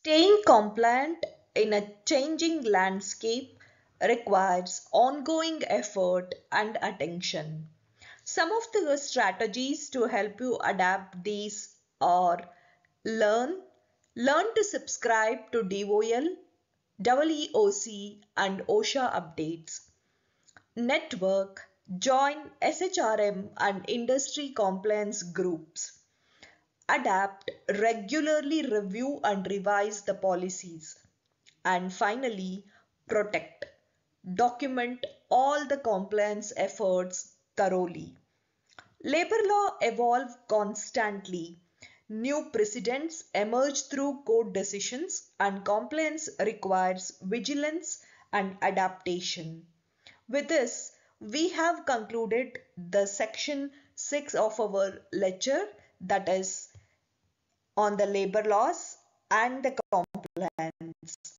Staying compliant in a changing landscape requires ongoing effort and attention. Some of the strategies to help you adapt these are learn, learn to subscribe to DOL, EEOC and OSHA updates. Network, join SHRM and industry compliance groups. Adapt, regularly review and revise the policies. And finally, protect. Document all the compliance efforts thoroughly. Labor law evolves constantly. New precedents emerge through court decisions and compliance requires vigilance and adaptation. With this, we have concluded the section 6 of our lecture, that is on the labor laws and the compliance.